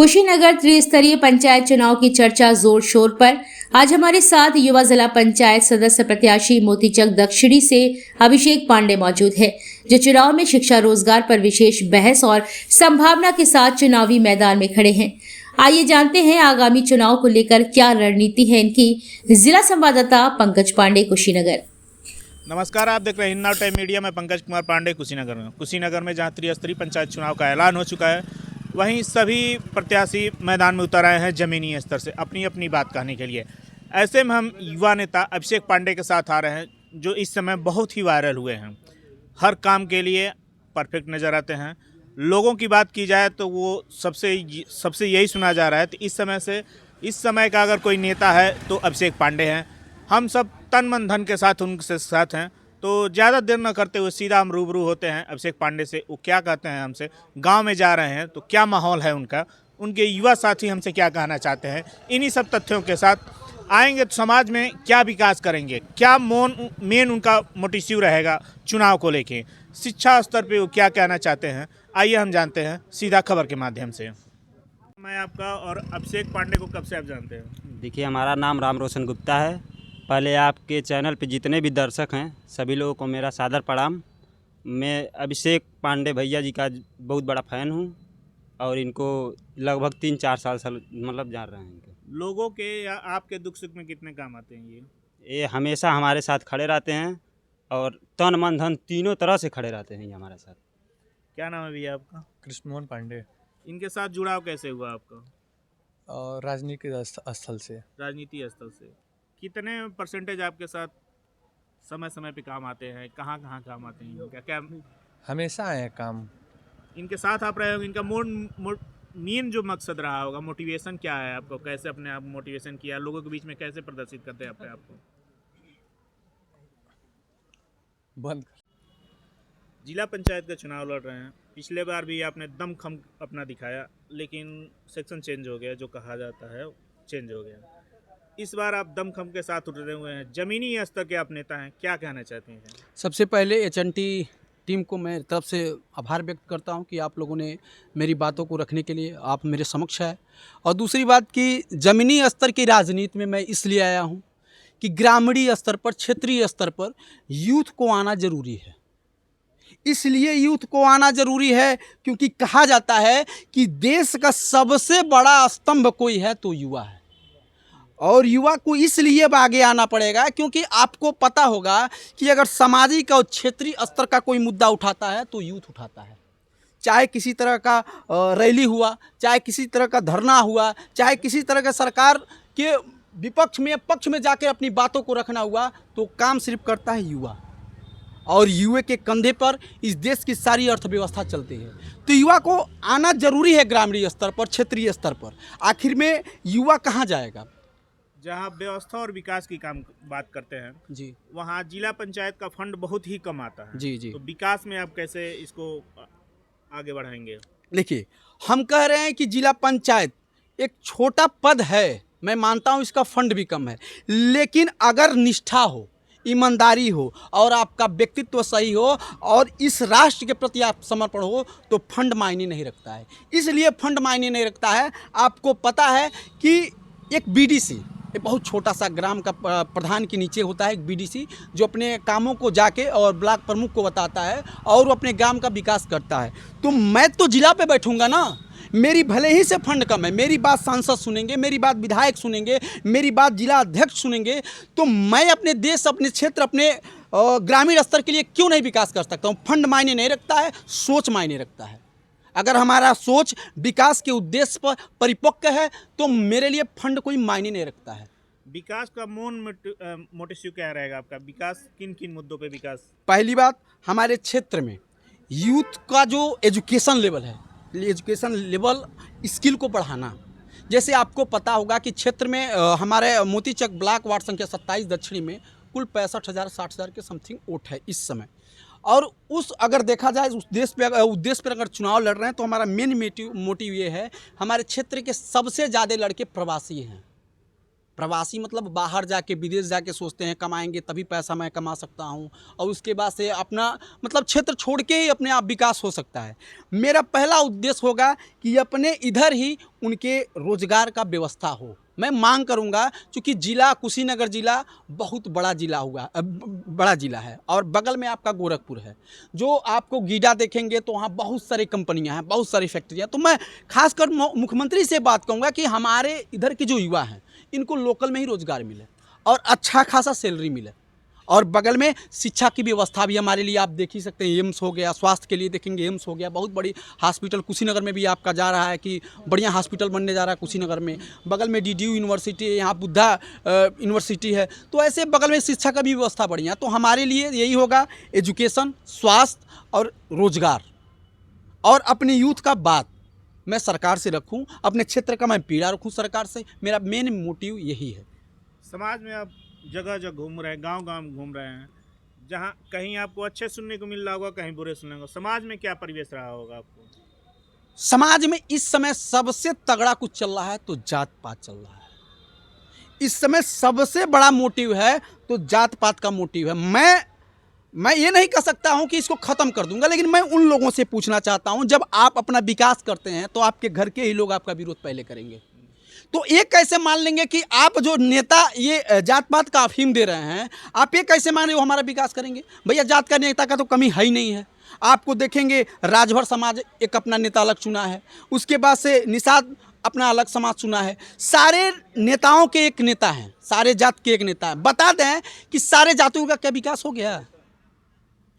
कुशीनगर त्रिस्तरीय पंचायत चुनाव की चर्चा जोर शोर पर। आज हमारे साथ युवा जिला पंचायत सदस्य प्रत्याशी मोतीचक दक्षिणी से अभिषेक पांडे मौजूद है, जो चुनाव में शिक्षा रोजगार पर विशेष बहस और संभावना के साथ चुनावी मैदान में खड़े हैं। आइए जानते हैं आगामी चुनाव को लेकर क्या रणनीति है इनकी। जिला संवाददाता पंकज पांडे, कुशीनगर। नमस्कार, आप देख रहे हैं हिन्नाव टाइम मीडिया में। पंकज कुमार पांडे, कुशीनगर में जहां त्रिस्तरीय पंचायत चुनाव का ऐलान हो चुका है, वहीं सभी प्रत्याशी मैदान में उतर आए हैं जमीनी स्तर से अपनी अपनी बात कहने के लिए। ऐसे में हम युवा नेता अभिषेक पांडे के साथ आ रहे हैं, जो इस समय बहुत ही वायरल हुए हैं। हर काम के लिए परफेक्ट नज़र आते हैं। लोगों की बात की जाए तो वो सबसे यही सुना जा रहा है। तो इस समय का अगर कोई नेता है तो अभिषेक पांडे हैं। हम सब तन मन धन के साथ उनके साथ हैं। तो ज़्यादा देर न करते हुए सीधा हम रूबरू होते हैं अभिषेक पांडे से। वो क्या कहते हैं हमसे, गांव में जा रहे हैं तो क्या माहौल है उनका, उनके युवा साथी हमसे क्या कहना चाहते हैं। इन्हीं सब तथ्यों के साथ आएंगे तो समाज में क्या विकास करेंगे, क्या मेन उनका मोटिव रहेगा चुनाव को लेके, शिक्षा स्तर पे वो क्या कहना चाहते हैं। आइए हम जानते हैं सीधा खबर के माध्यम से। मैं आपका और अभिषेक पांडे को कब से आप जानते हैं? देखिए, हमारा नाम राम रोशन गुप्ता है। पहले आपके चैनल पे जितने भी दर्शक हैं सभी लोगों को मेरा सादर प्रणाम। मैं अभिषेक पांडे भैया जी का बहुत बड़ा फ़ैन हूँ और इनको लगभग 3-4 साल मतलब जान रहे हैं। इनके लोगों के या आपके दुख सुख में कितने काम आते हैं ये हमेशा हमारे साथ खड़े रहते हैं और तन मन धन तीनों तरह से खड़े रहते हैं ये हमारे साथ। क्या नाम है भैया आपका? कृष्णमोहन पांडे। इनके साथ जुड़ाव कैसे हुआ आपका? राजनीतिक स्थल से। राजनीति स्थल से। कितने परसेंटेज आपके साथ समय समय पे काम आते हैं? कहाँ कहाँ काम आते हैं? क्या क्या हमेशा आए काम। इनके साथ आप रहे होंगे। इनका मेन जो मकसद रहा होगा, मोटिवेशन क्या है आपको? कैसे अपने आप मोटिवेशन किया, लोगों के बीच में कैसे प्रदर्शित करते हैं अपने आप को? बंद कर। जिला पंचायत का चुनाव लड़ रहे हैं। पिछले बार भी आपने दमखम अपना दिखाया, लेकिन सेक्शन चेंज हो गया, जो कहा जाता है चेंज हो गया। इस बार आप दमखम के साथ उतरे हुए हैं, जमीनी स्तर के आप नेता हैं, क्या कहना चाहते हैं? सबसे पहले एचएनटी टीम को मैं तरफ से आभार व्यक्त करता हूं कि आप लोगों ने मेरी बातों को रखने के लिए आप मेरे समक्ष है। और दूसरी बात कि ज़मीनी स्तर की राजनीति में मैं इसलिए आया हूं कि ग्रामीण स्तर पर, क्षेत्रीय स्तर पर यूथ को आना ज़रूरी है। इसलिए यूथ को आना ज़रूरी है क्योंकि कहा जाता है कि देश का सबसे बड़ा स्तंभ कोई है तो युवा है। और युवा को इसलिए आगे आना पड़ेगा क्योंकि आपको पता होगा कि अगर सामाजिक और क्षेत्रीय स्तर का कोई मुद्दा उठाता है तो यूथ उठाता है। चाहे किसी तरह का रैली हुआ, चाहे किसी तरह का धरना हुआ, चाहे किसी तरह का सरकार के विपक्ष में पक्ष में जाकर अपनी बातों को रखना हुआ, तो काम सिर्फ करता है युवा। और युवा के कंधे पर इस देश की सारी अर्थव्यवस्था चलती है। तो युवा को आना जरूरी है ग्रामीण स्तर पर, क्षेत्रीय स्तर पर। आखिर में युवा कहाँ जाएगा? जहाँ व्यवस्था और विकास की बात करते हैं जी, वहाँ जिला पंचायत का फंड बहुत ही कम आता है। जी जी। तो विकास में आप कैसे इसको आगे बढ़ाएंगे? देखिए, हम कह रहे हैं कि जिला पंचायत एक छोटा पद है, मैं मानता हूँ इसका फंड भी कम है, लेकिन अगर निष्ठा हो, ईमानदारी हो और आपका व्यक्तित्व सही हो और इस राष्ट्र के प्रति आप समर्पण हो तो फंड मायने नहीं रखता है। इसलिए फंड मायने नहीं रखता है। आपको पता है कि एक बीडीसी, एक बहुत छोटा सा ग्राम का प्रधान के नीचे होता है एक बीडीसी, जो अपने कामों को जाके और ब्लॉक प्रमुख को बताता है और अपने ग्राम का विकास करता है। तो मैं तो जिला पे बैठूंगा ना, मेरी भले ही से फंड कम है, मेरी बात सांसद सुनेंगे, मेरी बात विधायक सुनेंगे, मेरी बात जिला अध्यक्ष सुनेंगे, तो मैं अपने देश, अपने क्षेत्र, अपने ग्रामीण स्तर के लिए क्यों नहीं विकास कर सकता हूँ? फंड मायने नहीं रखता है, सोच मायने रखता है। अगर हमारा सोच विकास के उद्देश्य पर परिपक्व है तो मेरे लिए फंड कोई मायने नहीं रखता है। विकास का मोटिव क्या रहेगा आपका? विकास किन किन मुद्दों पे विकास? पहली बात, हमारे क्षेत्र में यूथ का जो एजुकेशन लेवल है, एजुकेशन लेवल, स्किल को बढ़ाना। जैसे आपको पता होगा कि क्षेत्र में हमारे मोतीचक ब्लॉक वार्ड संख्या 27 दक्षिणी में कुल 65,000-60,000 के समथिंग वोट है इस समय। और अगर देखा जाए उस उद्देश्य पर अगर चुनाव लड़ रहे हैं तो हमारा मेन मोटिव ये है, हमारे क्षेत्र के सबसे ज़्यादा लड़के प्रवासी हैं। प्रवासी मतलब बाहर जाके विदेश जाके सोचते हैं कमाएंगे तभी पैसा मैं कमा सकता हूं, और उसके बाद से अपना मतलब क्षेत्र छोड़ के ही अपने आप विकास हो सकता है। मेरा पहला उद्देश्य होगा कि अपने इधर ही उनके रोजगार का व्यवस्था हो। मैं मांग करूंगा, क्योंकि जिला कुशीनगर जिला बहुत बड़ा जिला हुआ, बड़ा जिला है, और बगल में आपका गोरखपुर है। जो आपको गीडा देखेंगे तो वहाँ बहुत सारी कंपनियां हैं, बहुत सारी फैक्ट्रियां। तो मैं खासकर मुख्यमंत्री से बात कहूँगा कि हमारे इधर के जो युवा हैं इनको लोकल में ही रोजगार मिले और अच्छा खासा सैलरी मिले, और बगल में शिक्षा की व्यवस्था भी हमारे लिए आप देख ही सकते हैं। एम्स हो गया, स्वास्थ्य के लिए देखेंगे एम्स हो गया, बहुत बड़ी हॉस्पिटल कुशीनगर में भी आपका जा रहा है कि बढ़िया हॉस्पिटल बनने जा रहा है कुशीनगर में। बगल में DDU यूनिवर्सिटी है, यहाँ बुद्धा यूनिवर्सिटी है। तो ऐसे बगल में शिक्षा का भी व्यवस्था बढ़िया। तो हमारे लिए यही होगा एजुकेशन, स्वास्थ्य और रोजगार, और अपने यूथ का बात मैं सरकार से रखूं, अपने क्षेत्र का मैं पीड़ा रखूं सरकार से। मेरा मेन मोटिव यही है। समाज में आप जगह जगह घूम रहे हैं, गांव-गांव घूम रहे हैं, जहां कहीं आपको अच्छे सुनने को मिल रहा होगा, कहीं बुरे सुनने को। समाज में क्या परिवेश रहा होगा आपको? समाज में इस समय सबसे तगड़ा कुछ चल रहा है तो जात पात चल रहा है। इस समय सबसे बड़ा मोटिव है तो जात पात का मोटिव है। मैं ये नहीं कह सकता हूं कि इसको ख़त्म कर दूंगा, लेकिन मैं उन लोगों से पूछना चाहता हूं, जब आप अपना विकास करते हैं तो आपके घर के ही लोग आपका विरोध पहले करेंगे। तो ये कैसे मान लेंगे कि आप जो नेता ये जात पात का अफीम दे रहे हैं, आप ये कैसे मान रहे हो हमारा विकास करेंगे? भैया जात का नेता का तो कमी है ही नहीं है। आपको देखेंगे राजभर समाज एक अपना नेता अलग चुना है, उसके बाद से निषाद अपना अलग समाज चुना है। सारे नेताओं के एक नेता हैं, सारे जात के एक नेता है। बता दें कि सारे जातियों का क्या विकास हो गया?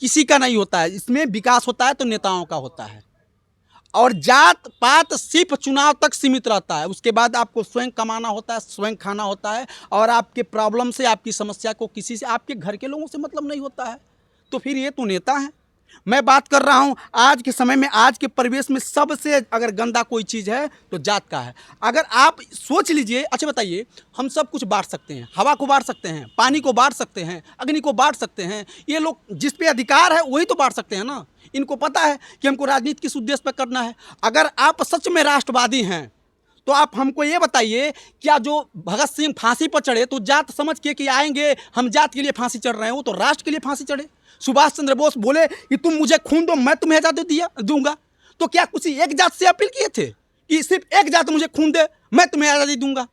किसी का नहीं होता है। इसमें विकास होता है तो नेताओं का होता है, और जात पात सिर्फ चुनाव तक सीमित रहता है। उसके बाद आपको स्वयं कमाना होता है, स्वयं खाना होता है, और आपके प्रॉब्लम से, आपकी समस्या को किसी से, आपके घर के लोगों से मतलब नहीं होता है। तो फिर ये तो नेता है। मैं बात कर रहा हूँ आज के समय में, आज के परिवेश में सबसे अगर गंदा कोई चीज़ है तो जात का है। अगर आप सोच लीजिए, अच्छा बताइए, हम सब कुछ बांट सकते हैं, हवा को बांट सकते हैं, पानी को बांट सकते हैं, अग्नि को बांट सकते हैं। ये लोग जिस पे अधिकार है वही तो बांट सकते हैं ना। इनको पता है कि हमको राजनीति किस उद्देश्य पर करना है। अगर आप सच में राष्ट्रवादी हैं तो आप हमको ये बताइए, क्या जो भगत सिंह फांसी पर चढ़े तो जात समझ के कि आएंगे हम जात के लिए फांसी चढ़ रहे हैं, वो तो राष्ट्र के लिए फांसी चढ़े। सुभाष चंद्र बोस बोले कि तुम मुझे खून दो, मैं तुम्हें आज़ादी दूंगा। तो क्या किसी एक जात से अपील किए थे कि सिर्फ एक जात मुझे खून दे, मैं तुम्हें आज़ादी दूंगा?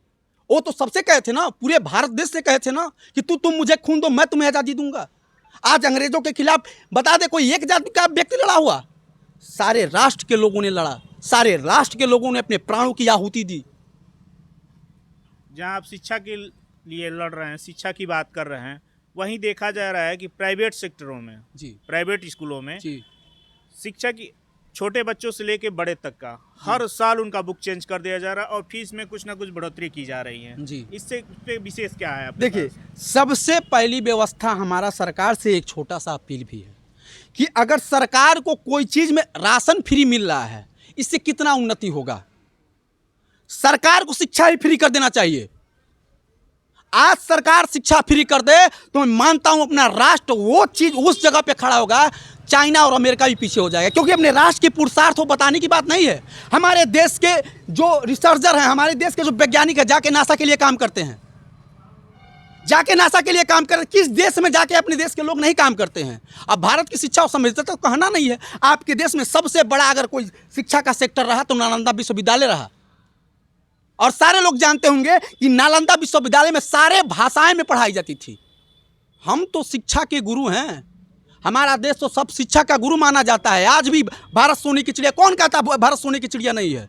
वो तो सबसे कहे थे ना, पूरे भारत देश से कहे थे ना कि तुम मुझे खून दो, मैं तुम्हें आज़ादी दूंगा। आज अंग्रेजों के खिलाफ बता दे कोई एक जाति का व्यक्ति लड़ा हुआ? सारे राष्ट्र के लोगों ने लड़ा, सारे राष्ट्र के लोगों ने अपने प्राणों की आहुति दी। जहां आप शिक्षा के लिए लड़ रहे हैं, शिक्षा की बात कर रहे हैं, वहीं देखा जा रहा है कि प्राइवेट सेक्टरों में जी, प्राइवेट स्कूलों में जी, शिक्षा की छोटे बच्चों से लेके बड़े तक का हर साल उनका बुक चेंज कर दिया जा रहा है, और फीस में कुछ ना कुछ बढ़ोतरी की जा रही है जी। इससे इस पे विशेष क्या है आपके देखिए, पास? सबसे पहली व्यवस्था हमारा सरकार से एक छोटा सा अपील भी है कि अगर सरकार को कोई चीज़ में राशन फ्री मिल रहा है, इससे कितना उन्नति होगा। सरकार को शिक्षा ही फ्री कर देना चाहिए। आज सरकार शिक्षा फ्री कर दे तो मैं मानता हूं अपना राष्ट्र वो चीज़ उस जगह पे खड़ा होगा, चाइना और अमेरिका भी पीछे हो जाएगा। क्योंकि अपने राष्ट्र के पुरुषार्थ हो बताने की बात नहीं है। हमारे देश के जो रिसर्चर हैं, हमारे देश के जो वैज्ञानिक हैं, जाके नासा के लिए काम करते हैं, जाके नासा के लिए काम कर, किस देश में जाके अपने देश के लोग नहीं काम करते हैं। अब भारत की शिक्षा और समृद्धता तो कहना नहीं है। आपके देश में सबसे बड़ा अगर कोई शिक्षा का सेक्टर रहा तो नालंदा विश्वविद्यालय रहा, और सारे लोग जानते होंगे कि नालंदा विश्वविद्यालय में सारे भाषाएं में पढ़ाई जाती थी। हम तो शिक्षा के गुरु हैं, हमारा देश तो सब शिक्षा का गुरु माना जाता है। आज भी भारत सोने की चिड़िया, कौन कहता भारत सोने की चिड़िया नहीं है?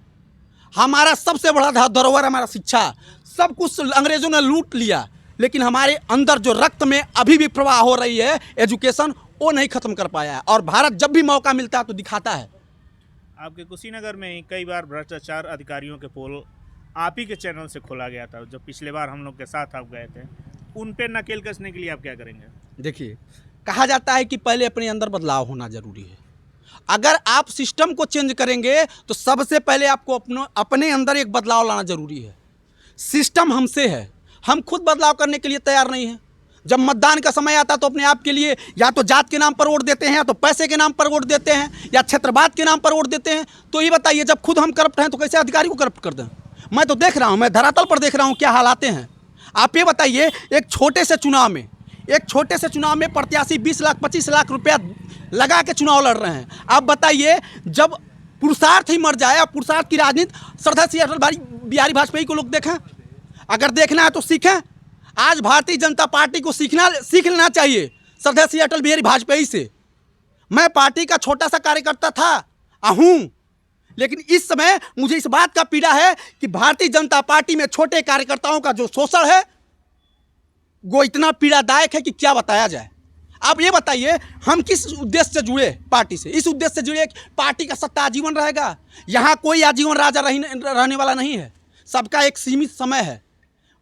हमारा सबसे बड़ा धरोहर हमारा शिक्षा। सब कुछ अंग्रेजों ने लूट लिया, लेकिन हमारे अंदर जो रक्त में अभी भी प्रवाह हो रही है एजुकेशन, वो नहीं खत्म कर पाया है। और भारत जब भी मौका मिलता है तो दिखाता है। आपके कुशीनगर में ही कई बार भ्रष्टाचार अधिकारियों के पोल आप ही के चैनल से खोला गया था, जो पिछले बार हम लोग के साथ आप गए थे। उन पे नकेल कसने के लिए आप क्या करेंगे? देखिए, कहा जाता है कि पहले अपने अंदर बदलाव होना जरूरी है। अगर आप सिस्टम को चेंज करेंगे तो सबसे पहले आपको अपने अंदर एक बदलाव लाना जरूरी है। सिस्टम हमसे है, हम खुद बदलाव करने के लिए तैयार नहीं हैं। जब मतदान का समय आता तो अपने आप के लिए या तो जात के नाम पर वोट देते हैं, या तो पैसे के नाम पर वोट देते हैं, या क्षेत्रवाद के नाम पर वोट देते हैं। तो ये बताइए, जब खुद हम करप्ट हैं तो कैसे अधिकारी को करप्ट कर दें? मैं तो देख रहा हूँ, मैं धरातल पर देख रहा हूँ क्या हालातें हैं। आप ये बताइए, एक छोटे से चुनाव में प्रत्याशी 20 लाख 25 लाख रुपया लगा के चुनाव लड़ रहे हैं। आप बताइए, जब पुरुषार्थ ही मर जाए, अब पुरुषार्थ की राजनीति श्रद्धा सिंह अटल बिहारी वाजपेयी को लोग देखें, अगर देखना है तो सीखें। आज भारतीय जनता पार्टी को सीख लेना चाहिए श्रद्धा सिंह अटल बिहारी वाजपेयी से। मैं पार्टी का छोटा सा कार्यकर्ता था हूँ, लेकिन इस समय मुझे इस बात का पीड़ा है कि भारतीय जनता पार्टी में छोटे कार्यकर्ताओं का जो शोषण है वो इतना पीड़ादायक है कि क्या बताया जाए। आप ये बताइए, हम किस उद्देश्य से जुड़े पार्टी से? इस उद्देश्य से जुड़े कि पार्टी का सत्ता आजीवन रहेगा। यहाँ कोई आजीवन राजा रहने वाला नहीं है, सबका एक सीमित समय है।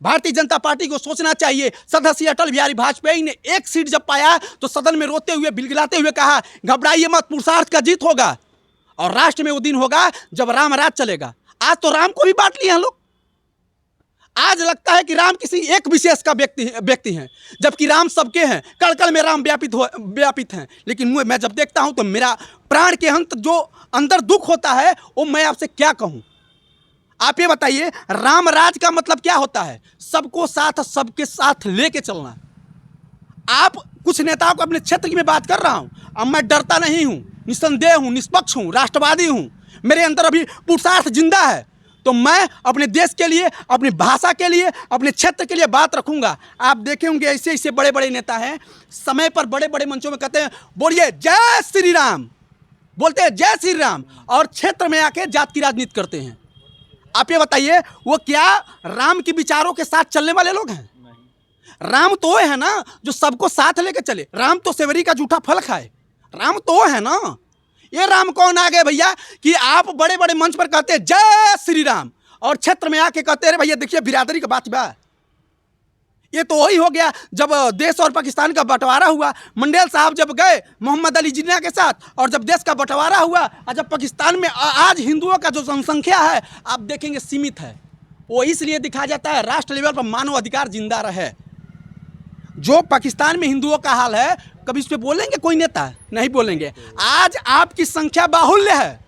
भारतीय जनता पार्टी को सोचना चाहिए। श्रद्धा सिंह अटल बिहारी वाजपेयी ने एक सीट जब पाया तो सदन में रोते हुए बिलगिलाते हुए कहा, घबराइए मत, पुरुषार्थ का जीत होगा और राष्ट्र में वो दिन होगा जब राम राज चलेगा। आज तो राम को भी बांट लिया लोग। आज लगता है कि राम किसी एक विशेष का व्यक्ति हैं, जबकि राम सबके हैं। कण कण में राम व्यापित हैं। लेकिन मैं जब देखता हूं तो मेरा प्राण के अंत जो अंदर दुख होता है वो मैं आपसे क्या कहूं। आप ये बताइए, राम राज का मतलब क्या होता है? सबको साथ, सबके साथ लेके चलना। आप कुछ नेताओं को अपने क्षेत्र की मैं बात कर रहा हूं, अब मैं डरता नहीं हूं, निस्संदेह हूं, निष्पक्ष हूं, राष्ट्रवादी हूं, मेरे अंदर अभी पुरुषार्थ जिंदा है, तो मैं अपने देश के लिए, अपनी भाषा के लिए, अपने क्षेत्र के लिए बात रखूंगा। आप देखे होंगे ऐसे ऐसे बड़े बड़े नेता हैं, समय पर बड़े बड़े मंचों में कहते हैं बोलिए जय श्री राम, बोलते हैं जय श्री राम, और क्षेत्र में आके जात की राजनीति करते हैं। आप ये बताइए, वो क्या राम के विचारों के साथ चलने वाले लोग हैं? राम तो है ना जो सबको साथ लेके चले। राम तो सेवरी का जूठा फल खाए, राम तो है ना। ये राम कौन आ गए भैया कि आप बड़े बड़े मंच पर कहते हैं जय श्री राम और क्षेत्र में आके कहते हैं भैया देखिए बिरादरी का बात बा। ये तो वही हो गया जब देश और पाकिस्तान का बंटवारा हुआ। मंडेल साहब जब गए मोहम्मद अली जिन्ना के साथ, और जब देश का बंटवारा हुआ और जब पाकिस्तान में आज हिंदुओं का जो जनसंख्या है आप देखेंगे सीमित है, वो इसलिए दिखाया जाता है राष्ट्र लेवल पर मानव अधिकार जिंदा रहे। जो पाकिस्तान में हिंदुओं का हाल है कभी इस पर बोलेंगे कोई नेता? नहीं बोलेंगे। आज आपकी संख्या बाहुल्य है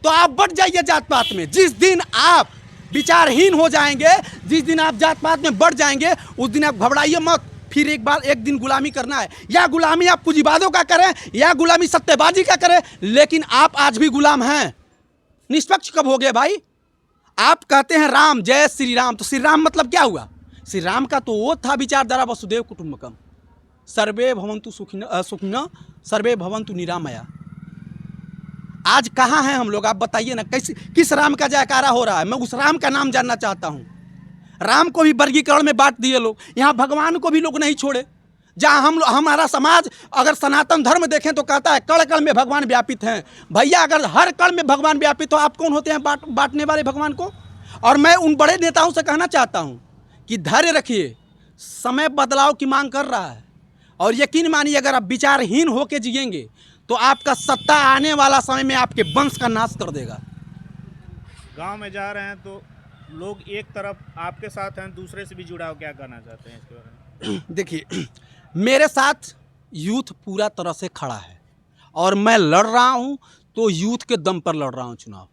तो आप बढ़ जाइए जात पात में। जिस दिन आप विचारहीन हो जाएंगे, जिस दिन आप जात पात में बढ़ जाएंगे, उस दिन आप घबराइए मत। फिर एक दिन गुलामी करना है, या गुलामी आप पूंजीवादों का करें या गुलामी सत्तेबाजी का करें, लेकिन आप आज भी गुलाम हैं। निष्पक्ष कब हो गए भाई? आप कहते हैं राम, जय श्री राम, तो श्री राम मतलब क्या हुआ? श्री राम का तो वो था विचारधारा वसुदेव कुटुंबकम, सर्वे भवन्तु सुखिनः सर्वे भवन्तु निरामया। आज कहाँ हैं हम लोग? आप बताइए ना, किस राम का जयकारा हो रहा है? मैं उस राम का नाम जानना चाहता हूँ। राम को भी वर्गीकरण में बांट दिए लोग, यहाँ भगवान को भी लोग नहीं छोड़े। जहाँ हमारा समाज अगर सनातन धर्म देखें तो कहता है कण कण में भगवान व्यापित हैं। भैया अगर हर कण में भगवान व्यापित हो, आप कौन होते हैं बांटने वाले भगवान को? और मैं उन बड़े नेताओं से कहना चाहता हूँ कि धैर्य रखिए, समय बदलाव की मांग कर रहा है, और यकीन मानिए अगर आप विचारहीन होकर जिएंगे तो आपका सत्ता आने वाला समय में आपके वंश का नाश कर देगा। गांव में जा रहे हैं तो लोग एक तरफ आपके साथ हैं, दूसरे से भी जुड़ाव, क्या कहना चाहते हैं इसके बारे में? देखिए, मेरे साथ यूथ पूरा तरह से खड़ा है और मैं लड़ रहा हूं तो यूथ के दम पर लड़ रहा हूं चुनाव।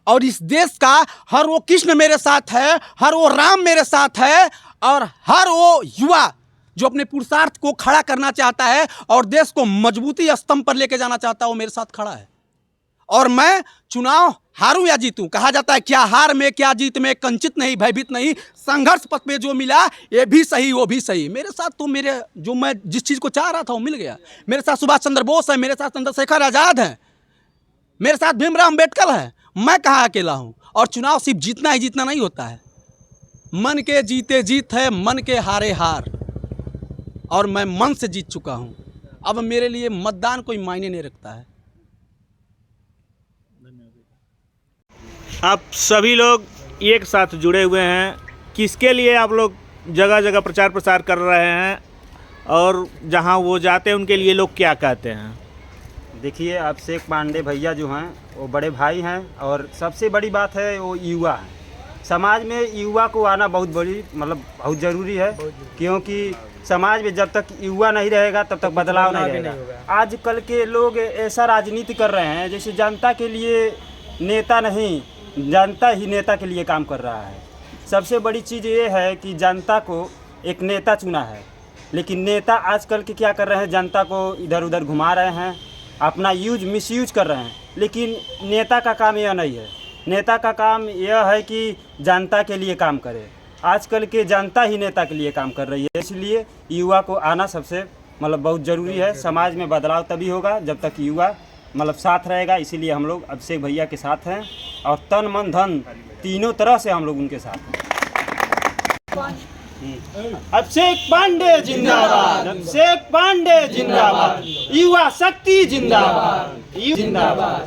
और इस देश का हर वो कृष्ण मेरे साथ है, हर वो राम मेरे साथ है, और हर वो युवा जो अपने पुरुषार्थ को खड़ा करना चाहता है और देश को मजबूती स्तंभ पर लेके जाना चाहता है, वो मेरे साथ खड़ा है। और मैं चुनाव हारूं या जीतूं, कहा जाता है क्या हार में क्या जीत में, कंचित नहीं भयभीत नहीं, संघर्ष पथ में जो मिला ये भी सही वो भी सही। मेरे साथ तो मैं जिस चीज़ को चाह रहा था वो मिल गया। मेरे साथ सुभाष चंद्र बोस है, मेरे साथ चंद्रशेखर आज़ाद है, मेरे साथ भीमराव अम्बेडकर है। मैं कहाँ अकेला हूँ? और चुनाव सिर्फ जीतना ही जीतना नहीं होता है, मन के जीते जीत है, मन के हारे हार, और मैं मन से जीत चुका हूँ। अब मेरे लिए मतदान कोई मायने नहीं रखता है। आप सभी लोग एक साथ जुड़े हुए हैं, किसके लिए आप लोग जगह जगह प्रचार प्रसार कर रहे हैं, और जहां वो जाते हैं उनके लिए लोग क्या कहते हैं? देखिए, अभिषेक पांडे भैया जो हैं वो बड़े भाई हैं, और सबसे बड़ी बात है वो युवा हैं। समाज में युवा को आना बहुत बहुत ज़रूरी है, क्योंकि समाज में जब तक युवा नहीं रहेगा तब तक बदलाव नहीं रहेगा। आजकल के लोग ऐसा राजनीति कर रहे हैं जैसे जनता के लिए नेता नहीं, जनता ही नेता के लिए काम कर रहा है। सबसे बड़ी चीज़ ये है कि जनता को एक नेता चुना है, लेकिन नेता आजकल के क्या कर रहे हैं, जनता को इधर उधर घुमा रहे हैं, अपना मिसयूज कर रहे हैं। लेकिन नेता का काम यह नहीं है। नेता का काम यह है कि जनता के लिए काम करे। आजकल के जनता ही नेता के लिए काम कर रही है, इसलिए युवा को आना सबसे बहुत ज़रूरी है। समाज में बदलाव तभी होगा जब तक युवा साथ रहेगा। इसीलिए हम लोग अभिषेक भैया के साथ हैं और तन मन धन तीनों तरह से हम लोग उनके साथ हैं। अभिषेक पांडे जिंदाबाद, अभिषेक पांडे जिंदाबाद, युवा शक्ति जिंदाबाद, जिंदाबाद।